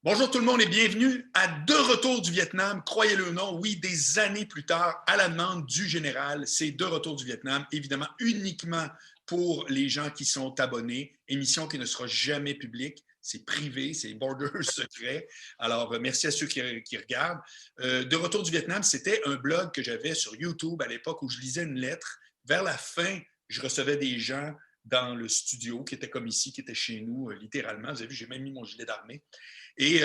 Bonjour tout le monde et bienvenue à De retour du Vietnam. Croyez-le ou non, oui, des années plus tard, à la demande du général, c'est De retour du Vietnam, évidemment uniquement pour les gens qui sont abonnés. Émission qui ne sera jamais publique. C'est privé, c'est border secret. Alors, merci à ceux qui regardent. De retour du Vietnam, c'était un blog que j'avais sur YouTube à l'époque où je lisais une lettre. Vers la fin, je recevais des gens dans le studio qui étaient comme ici, qui étaient chez nous, littéralement. Vous avez vu, j'ai même mis mon gilet d'armée. Et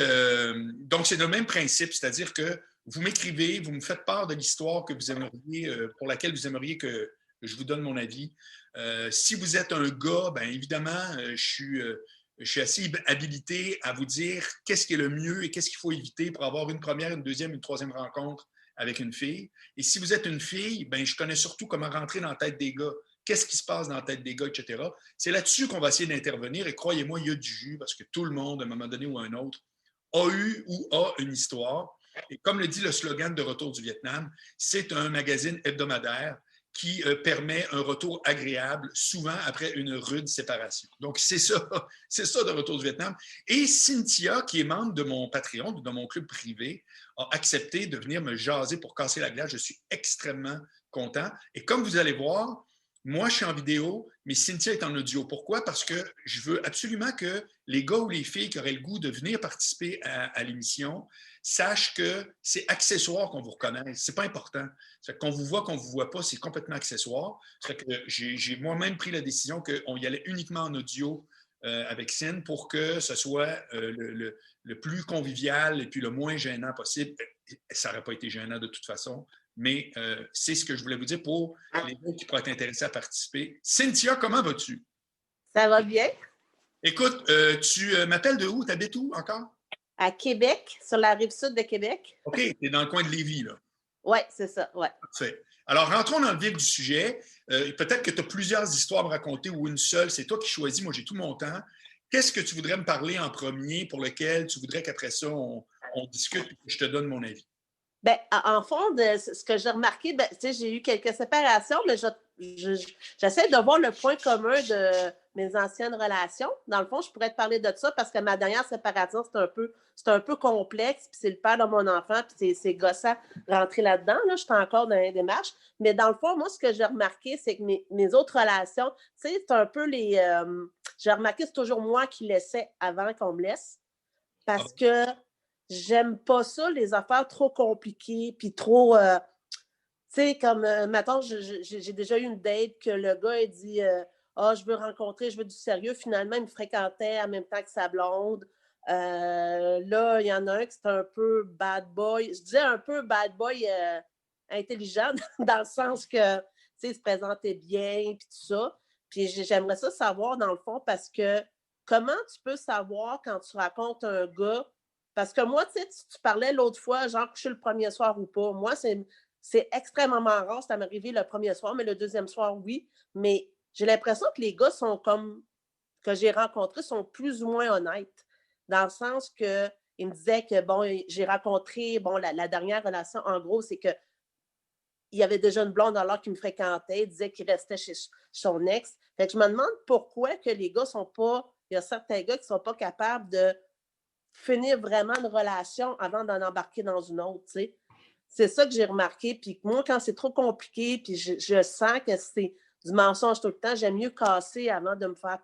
donc, c'est le même principe, c'est-à-dire que vous m'écrivez, vous me faites part de l'histoire que vous aimeriez, pour laquelle vous aimeriez que je vous donne mon avis. Si vous êtes un gars, bien évidemment, je suis assez habilité à vous dire qu'est-ce qui est le mieux et qu'est-ce qu'il faut éviter pour avoir une première, une deuxième, une troisième rencontre avec une fille. Et si vous êtes une fille, bien, je connais surtout comment rentrer dans la tête des gars. Qu'est-ce qui se passe dans la tête des gars, etc. C'est là-dessus qu'on va essayer d'intervenir. Et croyez-moi, il y a du jus parce que tout le monde, à un moment donné ou à un autre, a eu ou a une histoire. Et comme le dit le slogan de Retour du Vietnam, c'est un magazine hebdomadaire qui permet un retour agréable, souvent après une rude séparation. Donc, c'est ça de Retour du Vietnam. Et Cynthia, qui est membre de mon Patreon, de mon club privé, a accepté de venir me jaser pour casser la glace. Je suis extrêmement content. Et comme vous allez voir, moi, je suis en vidéo, mais Cynthia est en audio. Pourquoi? Parce que je veux absolument que les gars ou les filles qui auraient le goût de venir participer à l'émission sachent que c'est accessoire qu'on vous reconnaisse. C'est pas important. Qu'on vous voit, qu'on vous voit pas, c'est complètement accessoire. Que j'ai moi-même pris la décision qu'on y allait uniquement en audio avec Cyn pour que ce soit le plus convivial et puis le moins gênant possible. Ça n'aurait pas été gênant de toute façon. Mais c'est ce que je voulais vous dire pour les gens qui pourraient être intéressés à participer. Cynthia, comment vas-tu? Ça va bien? Écoute, tu m'appelles de où? Tu habites où encore? À Québec, sur la rive sud de Québec. OK, tu es dans le coin de Lévis, là. Oui, c'est ça, oui. Parfait. Alors, rentrons dans le vif du sujet. Peut-être que tu as plusieurs histoires à me raconter ou une seule. C'est toi qui choisis. Moi, j'ai tout mon temps. Qu'est-ce que tu voudrais me parler en premier pour lequel tu voudrais qu'après ça, on discute et que je te donne mon avis? Bien, en fond, ce que j'ai remarqué, ben, j'ai eu quelques séparations, mais j'essaie de voir le point commun de mes anciennes relations. Dans le fond, je pourrais te parler de ça parce que ma dernière séparation, c'est un peu complexe, puis c'est le père de mon enfant, puis c'est gossant rentrer là-dedans. Là, je suis encore dans les démarches. Mais dans le fond, moi, ce que j'ai remarqué, c'est que mes autres relations, tu sais, c'est un peu les... j'ai remarqué que c'est toujours moi qui laissais avant qu'on me laisse parce que j'aime pas ça, les affaires trop compliquées, puis trop... tu sais, comme, mettons, j'ai déjà eu une date que le gars, il dit je veux rencontrer, je veux du sérieux. Finalement, il me fréquentait en même temps que sa blonde. Là, il y en a un qui c'est un peu bad boy. Je disais un peu bad boy intelligent, dans le sens que, tu sais, il se présentait bien, puis tout ça. Puis j'aimerais ça savoir, dans le fond, parce que comment tu peux savoir quand tu racontes un gars. Parce que moi, tu sais, tu parlais l'autre fois, genre, que je suis le premier soir ou pas. Moi, c'est extrêmement rare, ça m'est arrivé le premier soir, mais le deuxième soir, oui. Mais j'ai l'impression que les gars sont comme, que j'ai rencontrés, sont plus ou moins honnêtes. Dans le sens que il me disait que, bon, j'ai rencontré, bon, la dernière relation, en gros, c'est que il y avait déjà une blonde alors qu'il me fréquentait, il disait qu'il restait chez son ex. Fait que je me demande pourquoi que les gars sont pas, il y a certains gars qui sont pas capables de finir vraiment une relation avant d'en embarquer dans une autre, tu sais. C'est ça que j'ai remarqué. Puis moi, quand c'est trop compliqué, puis je sens que c'est du mensonge tout le temps, j'aime mieux casser avant de me faire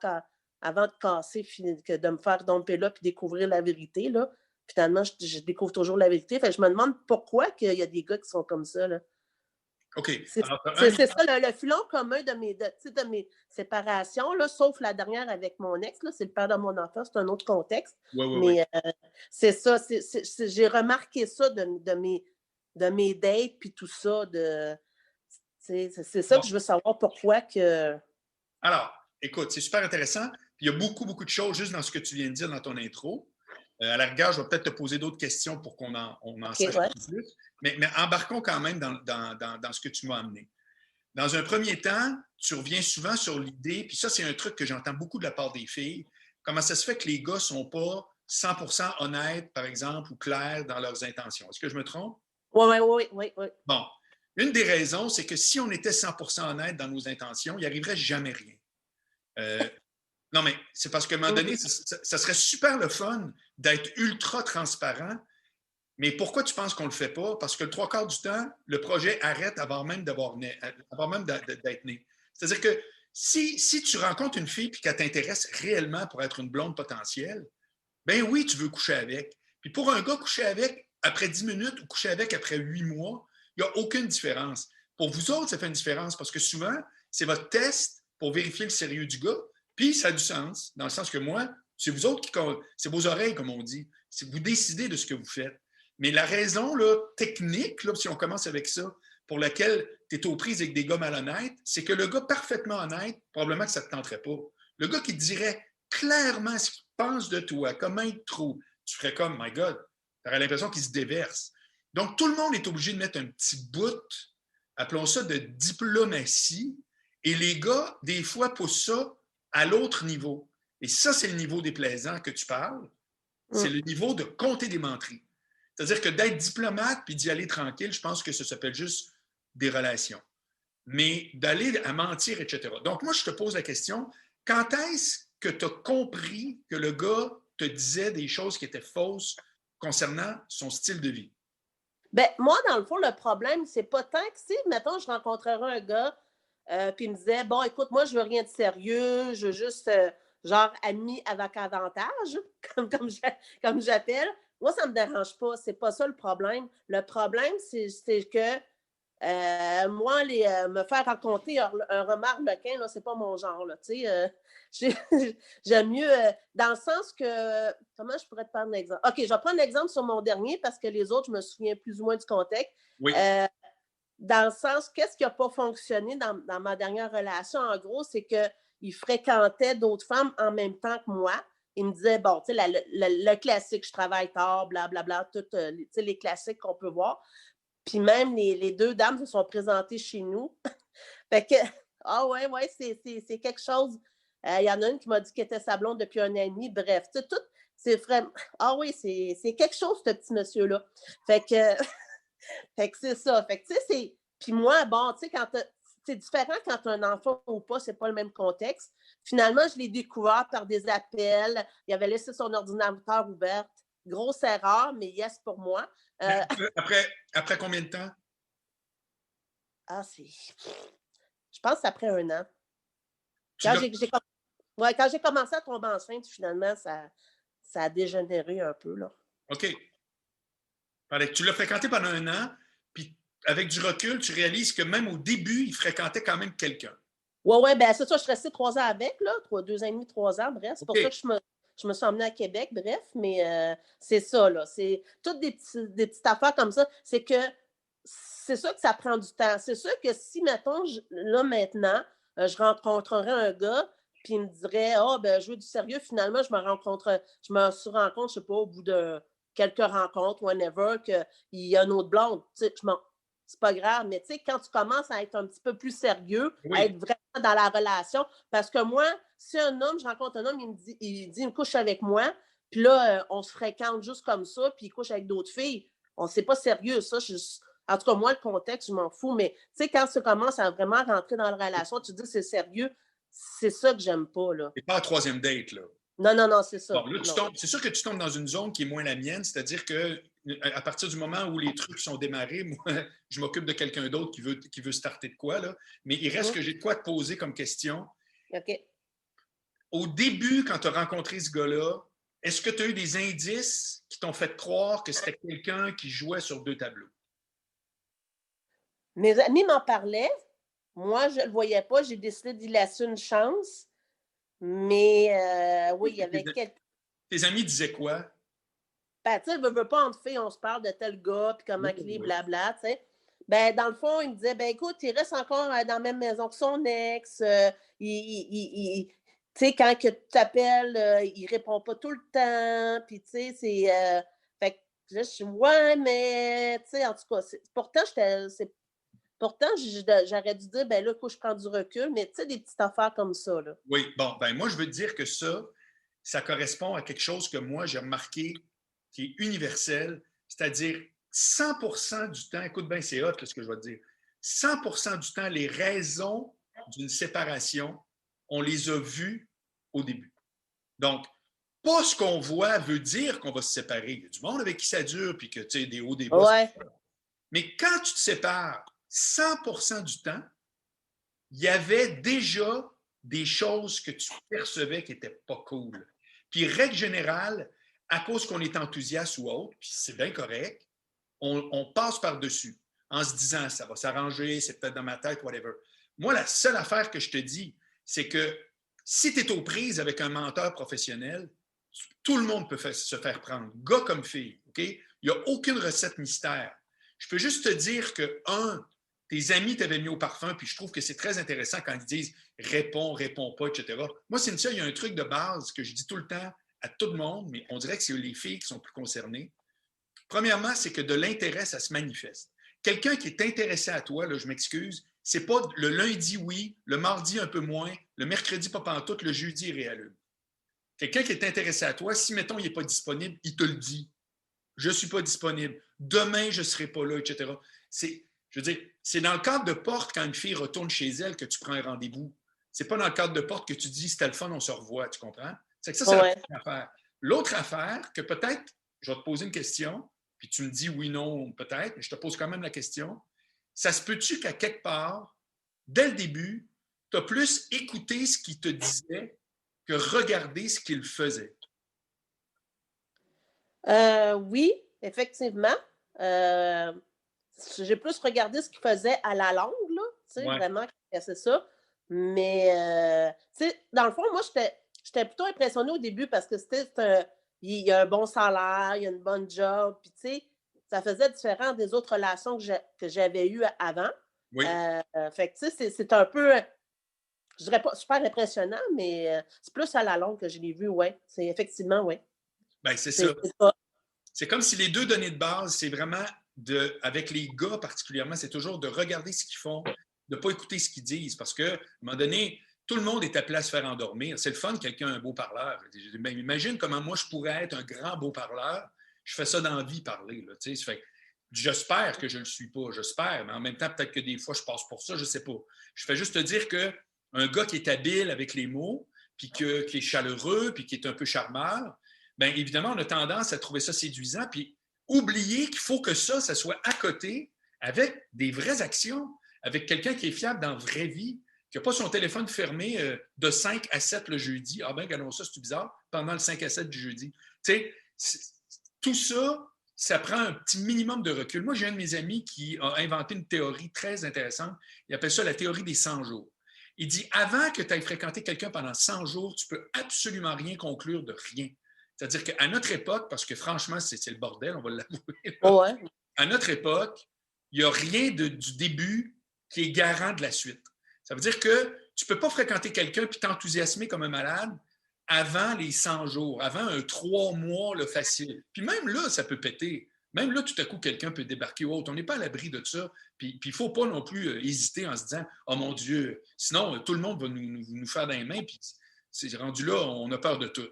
avant de casser que de me faire domper là puis découvrir la vérité, là. Finalement, je découvre toujours la vérité. Fait que je me demande pourquoi qu'il y a des gars qui sont comme ça, là. OK. C'est Alors, ça, le filon commun de mes séparations, là, sauf la dernière avec mon ex, là, c'est le père de mon enfant, c'est un autre contexte. Oui. Mais c'est ça, j'ai remarqué ça de mes dates, puis tout ça. C'est ça que je veux savoir pourquoi que... Alors, écoute, c'est super intéressant. Il y a beaucoup, beaucoup de choses juste dans ce que tu viens de dire dans ton intro. À la rigueur, je vais peut-être te poser d'autres questions pour qu'on en sache un peu plus. Mais embarquons quand même dans ce que tu m'as amené. Dans un premier temps, tu reviens souvent sur l'idée, puis ça, c'est un truc que j'entends beaucoup de la part des filles. Comment ça se fait que les gars ne sont pas 100% honnêtes, par exemple, ou clairs dans leurs intentions? Est-ce que je me trompe? Oui. Bon. Une des raisons, c'est que si on était 100% honnête dans nos intentions, il n'y arriverait jamais rien. Non, mais c'est parce qu'à un moment donné, ça serait super le fun d'être ultra transparent. Mais pourquoi tu penses qu'on ne le fait pas? Parce que le 3/4 du temps, le projet arrête avant même d'être né. C'est-à-dire que si tu rencontres une fille et qu'elle t'intéresse réellement pour être une blonde potentielle, ben oui, tu veux coucher avec. Puis pour un gars, coucher avec après 10 minutes ou coucher avec après 8 mois, il n'y a aucune différence. Pour vous autres, ça fait une différence parce que souvent, c'est votre test pour vérifier le sérieux du gars. Puis ça a du sens, dans le sens que moi, c'est vous autres c'est vos oreilles, comme on dit. C'est vous décidez de ce que vous faites. Mais la raison là, technique, là, si on commence avec ça, pour laquelle tu es aux prises avec des gars malhonnêtes, c'est que le gars parfaitement honnête, probablement que ça ne te tenterait pas. Le gars qui te dirait clairement ce qu'il pense de toi, comment il te trouve, tu ferais comme, my God, tu aurais l'impression qu'il se déverse. Donc, tout le monde est obligé de mettre un petit bout, appelons ça de diplomatie, et les gars, des fois, poussent ça à l'autre niveau. Et ça, c'est le niveau déplaisant que tu parles. C'est le niveau de compter des menteries. C'est-à-dire que d'être diplomate puis d'y aller tranquille, je pense que ça s'appelle juste des relations. Mais d'aller à mentir, etc. Donc, moi, je te pose la question, quand est-ce que tu as compris que le gars te disait des choses qui étaient fausses concernant son style de vie? Ben, moi, dans le fond, le problème, c'est pas tant que si, mettons, je rencontrerais un gars, puis il me disait, bon, écoute, moi, je veux rien de sérieux, je veux juste, genre, ami avec avantage, comme j'appelle. Moi, ça me dérange pas, c'est pas ça le problème. Le problème, c'est que moi, me faire raconter un remard lequin, là, c'est pas mon genre, là, tu sais. J'aime mieux, dans le sens que, comment je pourrais te prendre un exemple? OK, je vais prendre l'exemple sur mon dernier parce que les autres, je me souviens plus ou moins du contexte. Oui. Dans le sens, qu'est-ce qui n'a pas fonctionné dans ma dernière relation, en gros, c'est qu'il fréquentait d'autres femmes en même temps que moi. Il me disait, bon, tu sais, le classique, je travaille tard, blablabla, tous les classiques qu'on peut voir. Puis même les deux dames se sont présentées chez nous. Fait que, ah ouais, ouais, c'est quelque chose. Il y en a une qui m'a dit qu'elle était sa blonde depuis un an et demi. Bref, tu sais, tout, c'est vraiment. Ah oui, c'est quelque chose, ce petit monsieur-là. Fait que, fait que c'est ça. Fait que, tu sais, c'est. Puis moi, bon, tu sais, c'est différent quand tu as un enfant ou pas, c'est pas le même contexte. Finalement, je l'ai découvert par des appels. Il avait laissé son ordinateur ouvert. Grosse erreur, mais yes pour moi. Après combien de temps? Ah, je pense que c'est après un an. Tu Quand l'as- quand j'ai commencé à tomber enceinte, finalement, ça a dégénéré un peu, là. OK. Tu l'as fréquenté pendant un an, puis avec du recul, tu réalises que même au début, il fréquentait quand même quelqu'un. Ouais, ouais, ben c'est ça, je suis restée 3 ans avec, là, 2 ans et demi, 3 ans, bref. C'est pour OK. ça que je me suis emmenée à Québec, bref, mais c'est ça, là. C'est toutes des petites affaires comme ça. C'est sûr que ça prend du temps. C'est sûr que si, mettons, là, maintenant, je rencontrerais un gars, puis il me dirait, ah, oh, ben, je veux du sérieux, finalement, je me suis rencontre, je sais pas, au bout de quelques rencontres, whenever, qu'il y a une autre blonde. Tu sais, c'est pas grave, mais tu sais, quand tu commences à être un petit peu plus sérieux, à Oui. être vraiment dans la relation, parce que moi, si un homme, je rencontre un homme, il me couche avec moi, puis là, on se fréquente juste comme ça, puis il couche avec d'autres filles. C'est pas sérieux, ça. En tout cas, moi, le contexte, je m'en fous, mais tu sais, quand tu commences à vraiment rentrer dans la relation, tu te dis c'est sérieux, c'est ça que j'aime pas, là. C'est pas un troisième date, là. Non, non, non, c'est Bon, ça. là, Non. c'est sûr que tu tombes dans une zone qui est moins la mienne, c'est-à-dire que à partir du moment où les trucs sont démarrés, moi, je m'occupe de quelqu'un d'autre qui veut starter de quoi, là. Mais il reste que j'ai de quoi te poser comme question. OK. Au début, quand tu as rencontré ce gars-là, est-ce que tu as eu des indices qui t'ont fait croire que c'était quelqu'un qui jouait sur deux tableaux? Mes amis m'en parlaient. Moi, je le voyais pas. J'ai décidé d'y laisser une chance. Mais oui, il y avait quelques. Tes amis disaient quoi? Ben, tu sais, veux pas entre filles, on se parle de tel gars, puis comment Oui, il est, oui. blabla, tu sais. Ben, dans le fond, il me disait, ben, écoute, il reste encore dans la même maison que son ex. Tu sais, quand que tu t'appelles, il répond pas tout le temps. Puis, tu sais, c'est. Fait que là, je suis, ouais, mais, tu sais, en tout cas, pourtant, j'aurais dû dire, ben là, écoute, je prends du recul, mais tu sais, des petites affaires comme ça, là. Oui, bon, ben moi, je veux te dire que ça correspond à quelque chose que moi, j'ai remarqué qui est universel, c'est-à-dire 100% du temps, écoute bien, c'est hot ce que je vais te dire, 100% du temps, les raisons d'une séparation, on les a vues au début. Donc, pas ce qu'on voit veut dire qu'on va se séparer. Il y a du monde avec qui ça dure, puis que tu sais, des hauts, des bas. Ouais. Mais quand tu te sépares 100% du temps, il y avait déjà des choses que tu percevais qui n'étaient pas cool. Puis, règle générale, à cause qu'on est enthousiaste ou autre, puis c'est bien correct, on passe par-dessus en se disant ça va s'arranger, c'est peut-être dans ma tête, whatever. Moi, la seule affaire que je te dis, c'est que si tu es aux prises avec un menteur professionnel, tout le monde peut se faire prendre, gars comme fille. OK? Il n'y a aucune recette mystère. Je peux juste te dire que, tes amis t'avaient mis au parfum, puis je trouve que c'est très intéressant quand ils disent réponds, réponds pas, etc. Moi, Cynthia, il y a un truc de base que je dis tout le temps à tout le monde, mais on dirait que c'est les filles qui sont plus concernées. Premièrement, c'est que de l'intérêt, ça se manifeste. Quelqu'un qui est intéressé à toi, là, je m'excuse, c'est pas le lundi, oui, le mardi, un peu moins, le mercredi, pas pantoute, le jeudi, il réallume. Quelqu'un qui est intéressé à toi, si, mettons, il n'est pas disponible, il te le dit. Je ne suis pas disponible. Demain, je ne serai pas là, etc. Je veux dire, c'est dans le cadre de porte, quand une fille retourne chez elle, que tu prends un rendez-vous. C'est pas dans le cadre de porte que tu dis, c'était le fun, on se revoit, tu comprends? C'est que ça, c'est la première affaire. L'autre affaire, que peut-être, je vais te poser une question, puis tu me dis oui, non, peut-être, mais je te pose quand même la question. Ça se peut-tu qu'à quelque part, dès le début, tu as plus écouté ce qu'il te disait que regardé ce qu'il faisait? Oui, effectivement. J'ai plus regardé ce qu'il faisait à la longue, là, tu sais, vraiment, c'est ça. Mais, tu sais, dans le fond, moi, j'étais plutôt impressionnée au début parce que il y a un bon salaire, il y a une bonne job, puis tu sais, ça faisait différent des autres relations que j'avais eues avant. Oui. Fait que, tu sais, c'est un peu, je dirais pas super impressionnant, mais c'est plus à la longue que je l'ai vu, oui. C'est effectivement, oui. Bien, c'est ça. C'est comme si les deux données de base, c'est vraiment avec les gars particulièrement, c'est toujours de regarder ce qu'ils font, de ne pas écouter ce qu'ils disent. Parce qu'à un moment donné, tout le monde est appelé à se faire endormir. C'est le fun, quelqu'un a un beau parleur. Imagine comment moi, je pourrais être un grand beau parleur. Je fais ça dans la vie, parler. Là, j'espère que je ne le suis pas. J'espère. Mais en même temps, peut-être que des fois, je passe pour ça. Je ne sais pas. Je fais juste te dire qu'un gars qui est habile avec les mots, puis qui est chaleureux, puis qui est un peu charmeur, bien évidemment, on a tendance à trouver ça séduisant, puis oublier qu'il faut que ça soit à côté avec des vraies actions, avec quelqu'un qui est fiable dans la vraie vie, qui n'a pas son téléphone fermé de 5 à 7 le jeudi. Ah ben, regardons ça, c'est bizarre, pendant le 5 à 7 du jeudi. Tu sais, tout ça, ça prend un petit minimum de recul. Moi, j'ai un de mes amis qui a inventé une théorie très intéressante. Il appelle ça la théorie des 100 jours. Il dit, avant que tu ailles fréquenter quelqu'un pendant 100 jours, tu ne peux absolument rien conclure de rien. C'est-à-dire qu'à notre époque, parce que franchement, c'est le bordel, on va l'avouer. Ouais. À notre époque, il n'y a rien du début qui est garant de la suite. Ça veut dire que tu ne peux pas fréquenter quelqu'un puis t'enthousiasmer comme un malade avant les 100 jours, avant un 3 mois là, facile. Puis même là, ça peut péter. Même là, tout à coup, quelqu'un peut débarquer ou autre. On n'est pas à l'abri de ça. Puis il ne faut pas non plus hésiter en se disant « Oh mon Dieu, sinon tout le monde va nous faire dans les mains. » Puis c'est rendu là, on a peur de tout.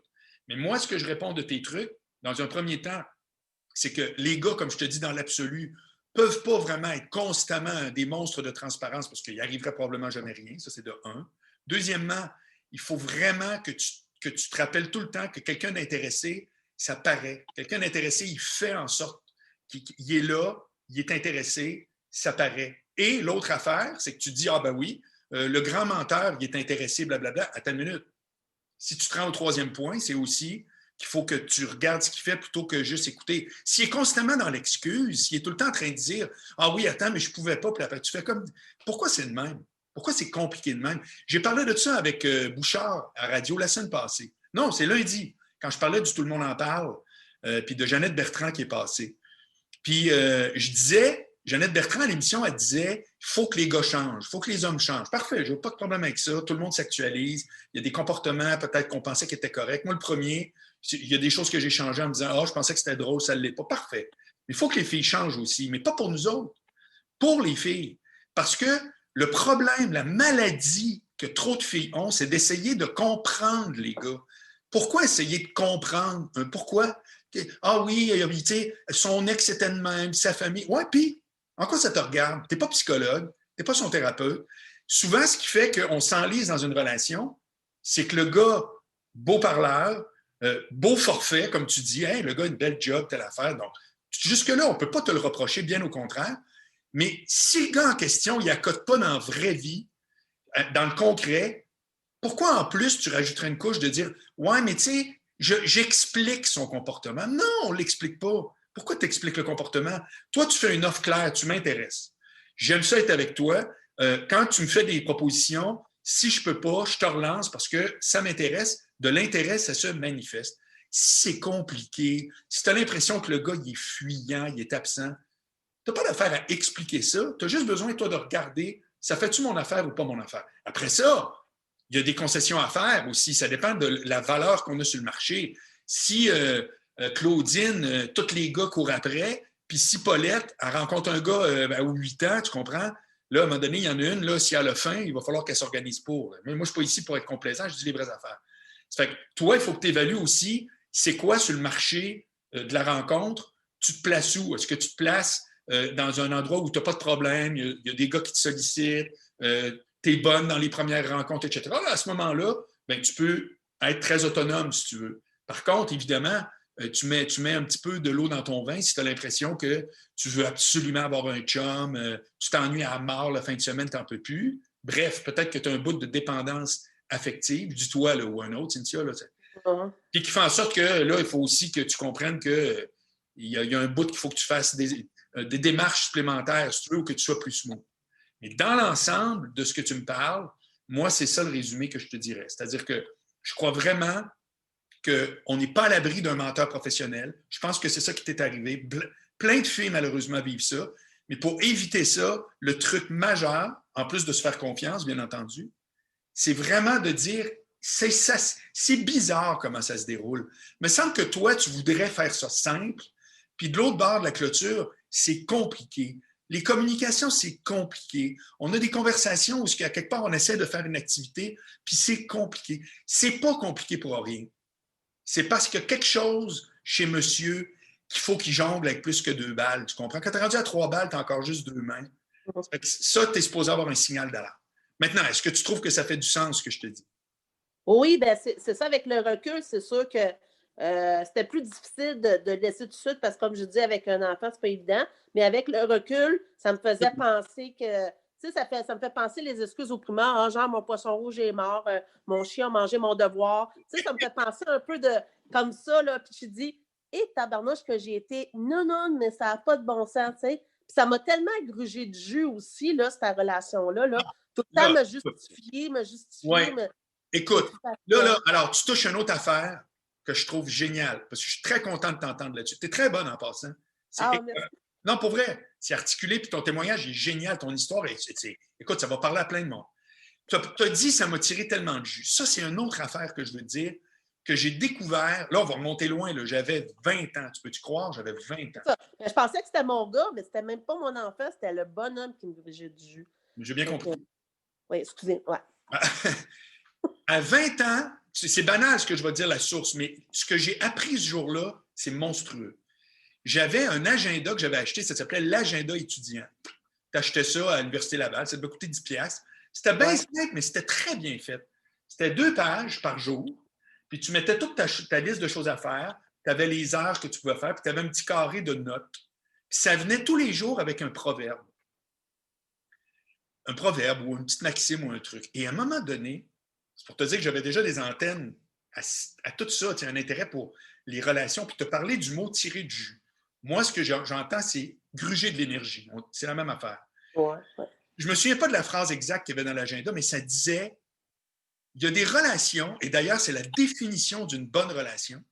Mais moi, ce que je réponds de tes trucs, dans un premier temps, c'est que les gars, comme je te dis, dans l'absolu, ne peuvent pas vraiment être constamment des monstres de transparence parce qu'il n'y arriverait probablement jamais rien. Ça, c'est de un. Deuxièmement, il faut vraiment que tu te rappelles tout le temps que quelqu'un d'intéressé, ça paraît. Quelqu'un d'intéressé, il fait en sorte qu'il est là, il est intéressé, ça paraît. Et l'autre affaire, c'est que tu dis, ah ben oui, le grand menteur, il est intéressé, blablabla. Attends une minute. Si tu te rends au troisième point, c'est aussi qu'il faut que tu regardes ce qu'il fait plutôt que juste écouter. S'il est constamment dans l'excuse, s'il est tout le temps en train de dire « Ah oui, attends, mais je ne pouvais pas. » Puis après, tu fais comme « Pourquoi c'est le même? Pourquoi c'est compliqué de même? » J'ai parlé de ça avec Bouchard à radio la semaine passée. Non, c'est lundi, quand je parlais du Tout le monde en parle, puis de Jeannette Bertrand qui est passée. Puis je disais, Jeannette Bertrand, à l'émission, elle disait « Il faut que les gars changent, il faut que les hommes changent. » Parfait, je n'ai pas de problème avec ça. Tout le monde s'actualise. Il y a des comportements peut-être qu'on pensait qui étaient corrects. Moi, le premier, il y a des choses que j'ai changées en me disant « Ah, je pensais que c'était drôle, ça ne l'est pas. » Parfait. Mais il faut que les filles changent aussi, mais pas pour nous autres, pour les filles. Parce que le problème, la maladie que trop de filles ont, c'est d'essayer de comprendre les gars. Pourquoi essayer de comprendre? Pourquoi? Ah oui, tu sais, son ex était de même, sa famille. Ouais, puis, en quoi ça te regarde? Tu n'es pas psychologue, tu n'es pas son thérapeute. Souvent, ce qui fait qu'on s'enlise dans une relation, c'est que le gars, beau parleur, beau forfait, comme tu dis, hey, le gars a une belle job, telle affaire. Donc, jusque-là, on ne peut pas te le reprocher, bien au contraire. Mais si le gars en question, il n'accote pas dans la vraie vie, dans le concret, pourquoi en plus tu rajouterais une couche de dire ouais, mais tu sais, j'explique son comportement? Non, on ne l'explique pas. Pourquoi tu expliques le comportement? Toi, tu fais une offre claire, tu m'intéresses. J'aime ça être avec toi. Quand tu me fais des propositions, si je ne peux pas, je te relance parce que ça m'intéresse. De l'intérêt, ça se manifeste. Si c'est compliqué, si tu as l'impression que le gars il est fuyant, il est absent, tu n'as pas d'affaire à expliquer ça. Tu as juste besoin, toi, de regarder ça fait-tu mon affaire ou pas mon affaire. Après ça, il y a des concessions à faire aussi. Ça dépend de la valeur qu'on a sur le marché. Si Claudine, tous les gars courent après, puis si Paulette, elle rencontre un gars à 8 ans, tu comprends? Là, à un moment donné, il y en a une, là, si elle a faim, il va falloir qu'elle s'organise pour. Mais moi, je ne suis pas ici pour être complaisant, je dis les vraies affaires. Ça fait que toi, il faut que tu évalues aussi c'est quoi sur le marché de la rencontre, tu te places où? Est-ce que tu te places dans un endroit où tu n'as pas de problème, il y a des gars qui te sollicitent, tu es bonne dans les premières rencontres, etc. Là, à ce moment-là, ben, tu peux être très autonome si tu veux. Par contre, évidemment, tu mets un petit peu de l'eau dans ton vin si tu as l'impression que tu veux absolument avoir un chum, tu t'ennuies à mort la fin de semaine, tu n'en peux plus. Bref, peut-être que tu as un bout de dépendance affective, dis-toi là, ou un autre, Cynthia. Là, puis qui fait en sorte que là, il faut aussi que tu comprennes qu'il y a un bout qu'il faut que tu fasses des démarches supplémentaires, si tu veux, ou que tu sois plus smooth. Mais dans l'ensemble de ce que tu me parles, moi, c'est ça le résumé que je te dirais. C'est-à-dire que je crois vraiment qu'on n'est pas à l'abri d'un menteur professionnel. Je pense que c'est ça qui t'est arrivé. Plein de filles, malheureusement, vivent ça. Mais pour éviter ça, le truc majeur, en plus de se faire confiance, bien entendu, c'est vraiment de dire c'est bizarre comment ça se déroule. Il me semble que toi, tu voudrais faire ça simple, puis de l'autre bord de la clôture, c'est compliqué. Les communications, c'est compliqué. On a des conversations où, à quelque part, on essaie de faire une activité, puis c'est compliqué. C'est pas compliqué pour rien. C'est parce qu'il y a quelque chose chez monsieur qu'il faut qu'il jongle avec plus que 2 balles. Tu comprends? Quand tu es rendu à 3 balles, tu as encore juste 2 mains. Ça, tu es supposé avoir un signal d'alarme. Maintenant, est-ce que tu trouves que ça fait du sens, ce que je te dis? Oui, ben c'est ça. Avec le recul, c'est sûr que c'était plus difficile de laisser tout de suite parce que, comme je dis, avec un enfant, c'est pas évident. Mais avec le recul, ça me faisait penser que, tu sais, ça me fait penser les excuses au primaire. Ah, genre, mon poisson rouge est mort, mon chien a mangé mon devoir. Tu sais, ça me fait penser un peu de comme ça, là. Puis je dis, tabarnouche que j'ai été non, mais ça n'a pas de bon sens, tu sais. Puis ça m'a tellement grugé de jus aussi, là, cette relation-là, là. Tout le temps me justifier, ouais. me... Écoute, là, alors, tu touches une autre affaire que je trouve géniale, parce que je suis très content de t'entendre là-dessus. Tu es très bonne en passant. Non, pour vrai, c'est articulé, puis ton témoignage est génial, ton histoire, écoute, ça va parler à plein de monde. Tu as dit, ça m'a tiré tellement de jus. Ça, c'est une autre affaire que je veux te dire, que j'ai découvert. Là, on va remonter loin, là, j'avais 20 ans. Tu peux-tu croire? J'avais 20 ans. Je pensais que c'était mon gars, mais c'était même pas mon enfant, c'était le bonhomme qui me grugeait du jus. J'ai bien compris. Oui, excusez, ouais. À 20 ans, c'est banal ce que je vais dire, la source, mais ce que j'ai appris ce jour-là, c'est monstrueux. J'avais un agenda que j'avais acheté, ça s'appelait l'agenda étudiant. Tu achetais ça à l'Université Laval, ça devait coûter 10$. C'était bien simple, mais c'était très bien fait. C'était 2 pages par jour, puis tu mettais toute ta liste de choses à faire, tu avais les heures que tu pouvais faire, puis tu avais un petit carré de notes. Puis ça venait tous les jours avec un proverbe. Un proverbe ou une petite maxime ou un truc. Et à un moment donné, c'est pour te dire que j'avais déjà des antennes à tout ça, un intérêt pour les relations, puis te parler du mot tirer du jus. Moi, ce que j'entends, c'est gruger de l'énergie. C'est la même affaire. Ouais. Je ne me souviens pas de la phrase exacte qu'il y avait dans l'agenda, mais ça disait il y a des relations, et d'ailleurs, c'est la définition d'une bonne relation.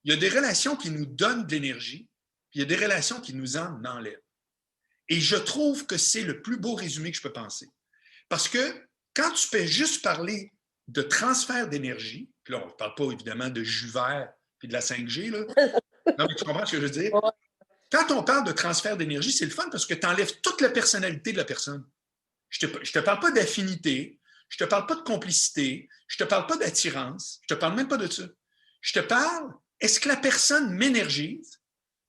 Il y a des relations qui nous donnent de l'énergie, puis il y a des relations qui nous en enlèvent. Et je trouve que c'est le plus beau résumé que je peux penser. Parce que quand tu fais juste parler de transfert d'énergie, puis là, on ne parle pas évidemment de jus vert puis de la 5G, là. Non, mais tu comprends ce que je veux dire? Ouais. Quand on parle de transfert d'énergie, c'est le fun parce que tu enlèves toute la personnalité de la personne. Je te parle pas d'affinité, je te parle pas de complicité, je te parle pas d'attirance, je te parle même pas de ça. Je te parle, est-ce que la personne m'énergise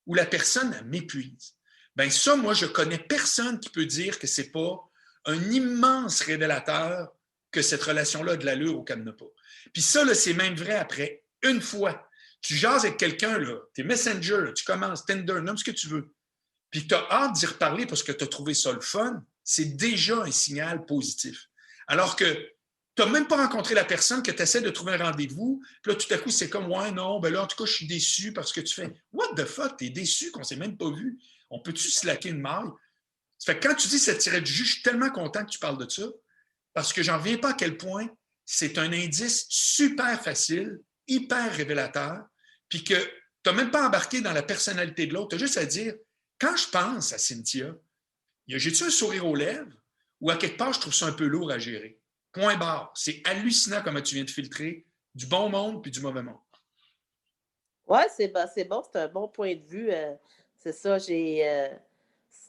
ou la personne m'épuise? Ben ça, moi, je connais personne qui peut dire que c'est pas un immense révélateur que cette relation-là a de l'allure ou qu'elle n'a pas. Puis ça, là, c'est même vrai après une fois. Tu jases avec quelqu'un, là, t'es Messenger, là, tu commences, Tinder, nomme ce que tu veux, puis tu as hâte d'y reparler parce que tu as trouvé ça le fun, c'est déjà un signal positif. Alors que tu n'as même pas rencontré la personne, que tu essaies de trouver un rendez-vous, puis là, tout à coup, c'est comme, ouais, non, ben là, en tout cas, je suis déçu parce que tu fais, what the fuck, t'es déçu qu'on ne s'est même pas vu. On peut-tu slacker une maille? Ça fait que quand tu dis ça tirait du jus, je suis tellement content que tu parles de ça, parce que j'en reviens pas à quel point c'est un indice super facile, hyper révélateur, puis que tu n'as même pas embarqué dans la personnalité de l'autre. Tu as juste à dire, quand je pense à Cynthia, j'ai-tu un sourire aux lèvres ou à quelque part, je trouve ça un peu lourd à gérer? Point barre. C'est hallucinant comment tu viens de filtrer du bon monde puis du mauvais monde. Oui, c'est bon, c'est un bon point de vue. C'est ça,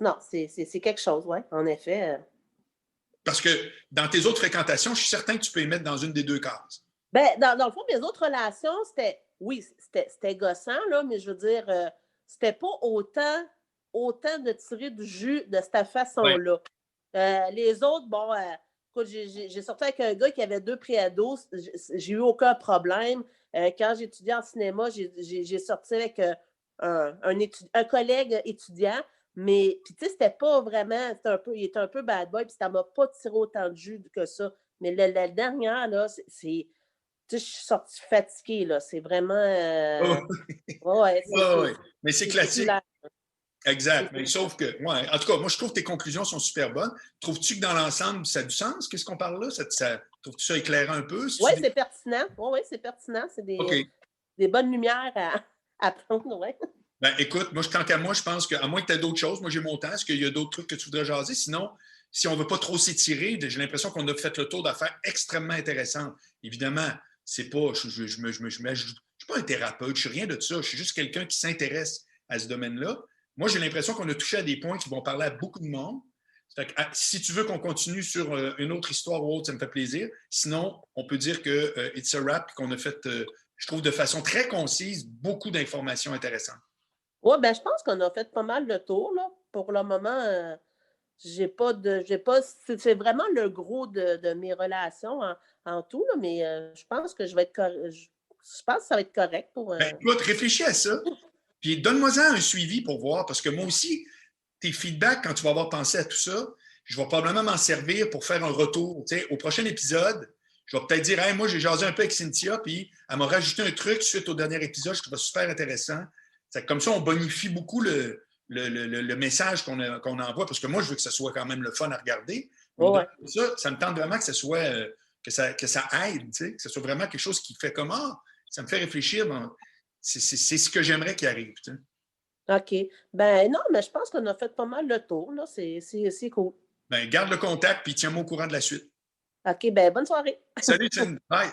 non, c'est quelque chose, oui, en effet. Parce que dans tes autres fréquentations, je suis certain que tu peux y mettre dans une des deux cases. Ben, dans le fond, mes autres relations, c'était gossant, là, mais je veux dire, c'était pas autant de tirer du jus de cette façon-là. Les autres, bon, écoute, j'ai sorti avec un gars qui avait 2 préados, j'ai eu aucun problème. Quand j'étudiais en cinéma, j'ai sorti avec un collègue étudiant, mais, puis tu sais, c'était pas vraiment, il était un peu bad boy, puis ça m'a pas tiré autant de jus que ça. Mais la dernière, là, tu sais, je suis sortie fatiguée, là. C'est vraiment. Oh, Ouais, oui. Mais c'est classique. clair. Exact. Mais sauf que, ouais, en tout cas, moi, je trouve que tes conclusions sont super bonnes. Trouves-tu que dans l'ensemble, ça a du sens? Qu'est-ce qu'on parle là? Trouves-tu ça éclairant un peu? Oui, c'est pertinent. Oui, c'est pertinent. C'est OK. des bonnes lumières à prendre, oui. Ben, écoute, moi, tant qu'à moi, je pense qu'à moins que tu aies d'autres choses, moi, j'ai mon temps. Est-ce qu'il y a d'autres trucs que tu voudrais jaser? Sinon, si on ne veut pas trop s'étirer, j'ai l'impression qu'on a fait le tour d'affaires extrêmement intéressantes. Évidemment, c'est pas, je ne suis pas un thérapeute, je ne suis rien de ça. Je suis juste quelqu'un qui s'intéresse à ce domaine-là. Moi, j'ai l'impression qu'on a touché à des points qui vont parler à beaucoup de monde. Fait que, si tu veux qu'on continue sur une autre histoire ou autre, ça me fait plaisir. Sinon, on peut dire que It's a Wrap, qu'on a fait, je trouve, de façon très concise, beaucoup d'informations intéressantes. Oui, ben je pense qu'on a fait pas mal le tour, là. Pour le moment, c'est vraiment le gros de mes relations en tout, là, mais je pense que je pense que ça va être correct pour. Ben, écoute, réfléchis à ça, puis donne-moi-en un suivi pour voir, parce que moi aussi, tes feedbacks, quand tu vas avoir pensé à tout ça, je vais probablement m'en servir pour faire un retour. Tu sais, au prochain épisode, je vais peut-être dire, hey, moi, j'ai jasé un peu avec Cynthia, puis elle m'a rajouté un truc suite au dernier épisode, je trouve ça super intéressant. Comme ça, on bonifie beaucoup le message qu'on envoie, parce que moi, je veux que ça soit quand même le fun à regarder. Ouais. Ça me tente vraiment que ça soit que ça aide, tu sais, que ce soit vraiment quelque chose qui fait comme ça me fait réfléchir. Bon, c'est ce que j'aimerais qu'il arrive. Tu sais. OK. Ben non, mais je pense qu'on a fait pas mal le tour, là. C'est cool. Ben, garde le contact puis tiens-moi au courant de la suite. OK, ben bonne soirée. Salut, Tim. Bye.